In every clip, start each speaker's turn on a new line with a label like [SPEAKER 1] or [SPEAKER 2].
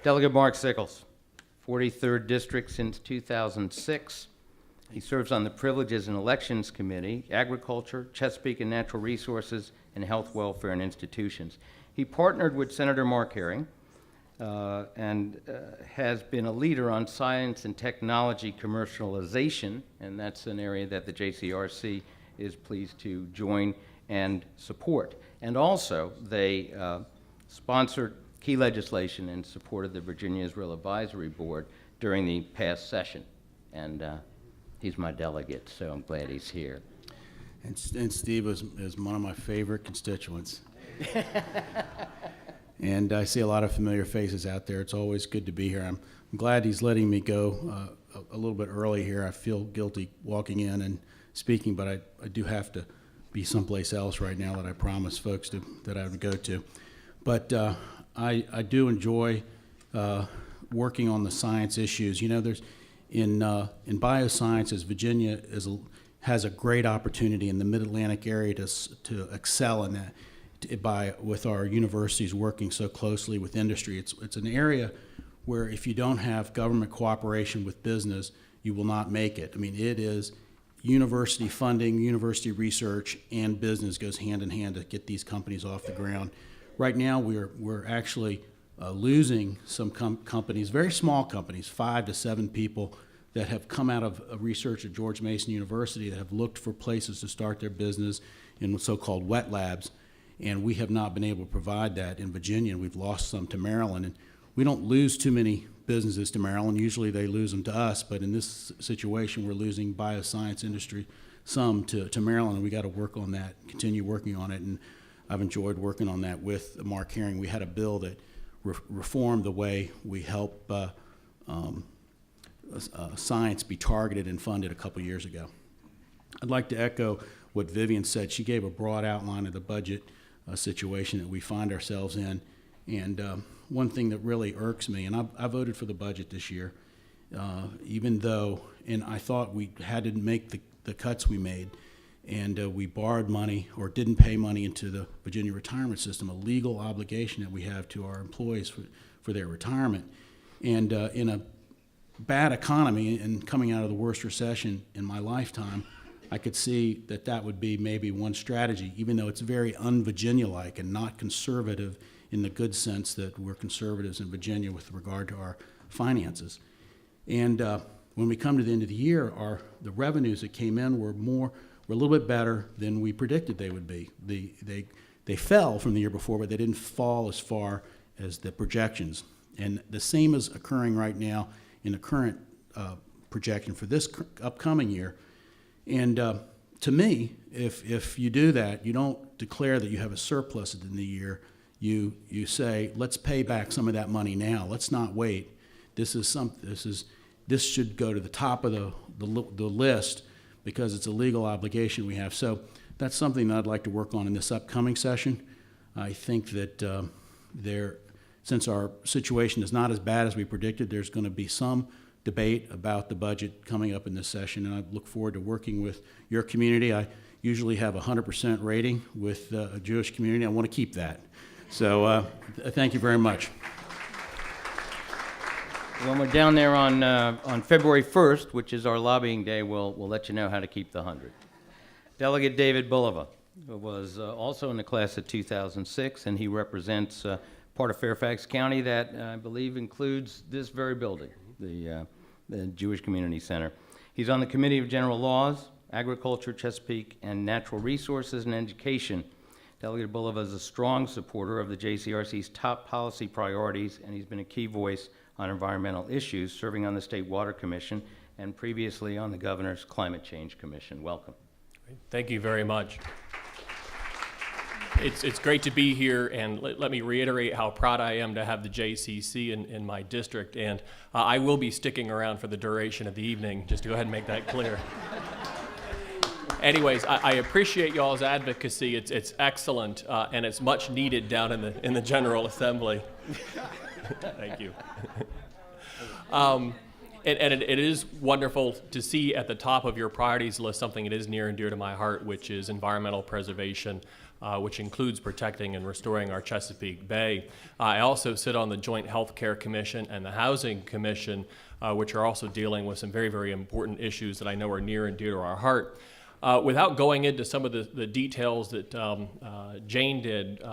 [SPEAKER 1] Delegate Mark Sickles, 43rd District since 2006. He serves on the Privileges and Elections Committee, Agriculture, Chesapeake and Natural Resources, and Health, Welfare, and Institutions. He partnered with Senator Mark Herring and has been a leader on science and technology commercialization, and that's an area that the JCRC is pleased to join and support. And also, they sponsored key legislation in support of the Virginia Israel Advisory Board during the past session. And he's my delegate, so I'm glad he's here.
[SPEAKER 2] And Steve is one of my favorite constituents. And I see a lot of familiar faces out there. It's always good to be here. I'm glad he's letting me go a little bit early here. I feel guilty walking in and speaking, but I do have to be someplace else right now that I promised folks that I would go to. But I do enjoy working on the science issues. You know, there's in biosciences, Virginia has a great opportunity in the Mid-Atlantic area to excel in that with our universities working so closely with industry. It's an area where if you don't have government cooperation with business, you will not make it. I mean, it is university funding, university research, and business goes hand in hand to get these companies off the ground. Right now, we're actually losing some companies, very small companies, 5 to 7 people that have come out of research at George Mason University that have looked for places to start their business in so-called wet labs, and we have not been able to provide that in Virginia. We've lost some to Maryland, and we don't lose too many businesses to Maryland. Usually they lose them to us, but in this situation, we're losing bioscience industry some to Maryland, and we got to work on that, continue working on it, and I've enjoyed working on that with Mark Herring. We had a bill that reformed the way we help science be targeted and funded a couple years ago. I'd like to echo what Vivian said. She gave a broad outline of the budget situation that we find ourselves in, and one thing that really irks me, and I voted for the budget this year, even though, and I thought we had to make the cuts we made, and we borrowed money or didn't pay money into the Virginia retirement system, a legal obligation that we have to our employees for their retirement. And in a bad economy and coming out of the worst recession in my lifetime, I could see that would be maybe one strategy, even though it's very un-Virginia-like and not conservative in the good sense that we're conservatives in Virginia with regard to our finances. And when we come to the end of the year, the revenues that came in were a little bit better than we predicted they would be. They fell from the year before, but they didn't fall as far as the projections. And the same is occurring right now in the current projection for this upcoming year. And to me, if you do that, you don't declare that you have a surplus at the end of the year. You say, let's pay back some of that money now. Let's not wait. This should go to the top of the list because it's a legal obligation we have. So that's something that I'd like to work on in this upcoming session. I think that since our situation is not as bad as we predicted, there's going to be some debate about the budget coming up in this session, and I look forward to working with your community. I usually have a 100% rating with a Jewish community. I want to keep that. So thank you very much.
[SPEAKER 1] When we're down there on February 1st, which is our lobbying day, we'll let you know how to keep the 100. Delegate David Bulova was also in the class of 2006, and he represents part of Fairfax County that I believe includes this very building, the Jewish Community Center. He's on the Committee of General Laws, Agriculture, Chesapeake, and Natural Resources and Education. Delegate Bulova is a strong supporter of the JCRC's top policy priorities, and he's been a key voice on environmental issues, serving on the State Water Commission and previously on the Governor's Climate Change Commission. Welcome.
[SPEAKER 3] Thank you very much. It's great to be here, and let me reiterate how proud I am to have the JCC in my district, and I will be sticking around for the duration of the evening, just to go ahead and make that clear. Anyways, I appreciate y'all's advocacy. It's excellent, and it's much needed down in the General Assembly. Thank you. And it is wonderful to see at the top of your priorities list something that is near and dear to my heart, which is environmental preservation, which includes protecting and restoring our Chesapeake Bay. I also sit on the Joint Healthcare Commission and the Housing Commission, which are also dealing with some very, very important issues that I know are near and dear to our heart. Without going into some of the details that Jane did,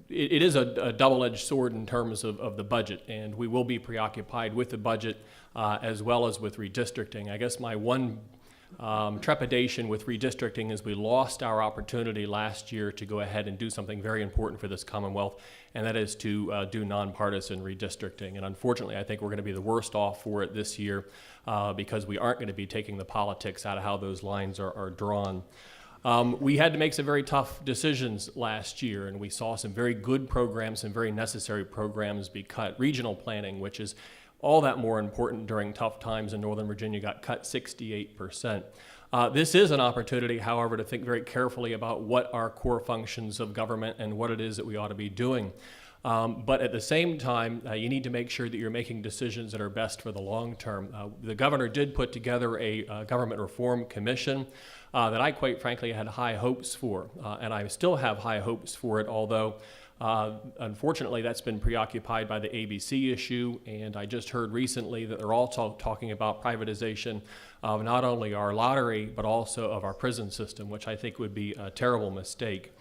[SPEAKER 3] it is a double-edged sword in terms of the budget, and we will be preoccupied with the budget as well as with redistricting. I guess my one trepidation with redistricting is we lost our opportunity last year to go ahead and do something very important for this Commonwealth, and that is to do nonpartisan redistricting. And unfortunately, I think we're going to be the worst off for it this year because we aren't going to be taking the politics out of how those lines are drawn. We had to make some very tough decisions last year, and we saw some very good programs, some very necessary programs be cut. Regional planning, which is all that more important during tough times in Northern Virginia, got cut 68%. This is an opportunity, however, to think very carefully about what are core functions of government and what it is that we ought to be doing. But at the same time, you need to make sure that you're making decisions that are best for the long term. The governor did put together a government reform commission that I quite frankly had high hopes for, and I still have high hopes for it, although unfortunately that's been preoccupied by the ABC issue, and I just heard recently that they're all talking about privatization of not only our lottery but also of our prison system, which I think would be a terrible mistake.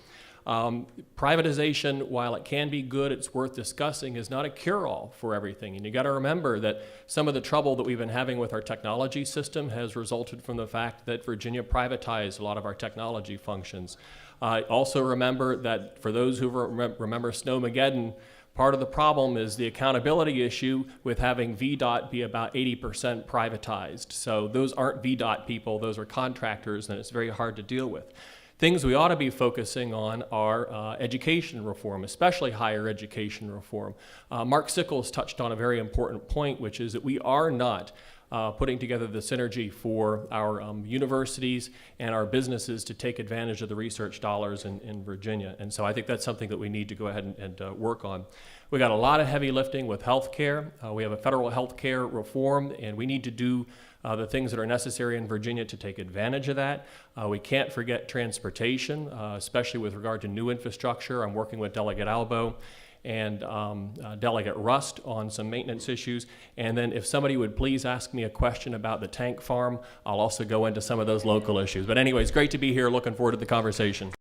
[SPEAKER 3] Privatization, while it can be good, it's worth discussing, is not a cure-all for everything. And you got to remember that some of the trouble that we've been having with our technology system has resulted from the fact that Virginia privatized a lot of our technology functions. Also remember that for those who remember Snowmageddon, part of the problem is the accountability issue with having VDOT be about 80% privatized. So those aren't VDOT people, those are contractors, and it's very hard to deal with. Things we ought to be focusing on are education reform, especially higher education reform. Mark Sickles touched on a very important point, which is that we are not putting together the synergy for our universities and our businesses to take advantage of the research dollars in Virginia. And so I think that's something that we need to go ahead and work on. We got a lot of heavy lifting with health care. We have a federal health care reform, and we need to do the things that are necessary in Virginia to take advantage of that. We can't forget transportation, especially with regard to new infrastructure. I'm working with Delegate Albo and Delegate Rust on some maintenance issues. And then if somebody would please ask me a question about the tank farm, I'll also go into some of those local issues. But anyways, great to be here. Looking forward to the conversation.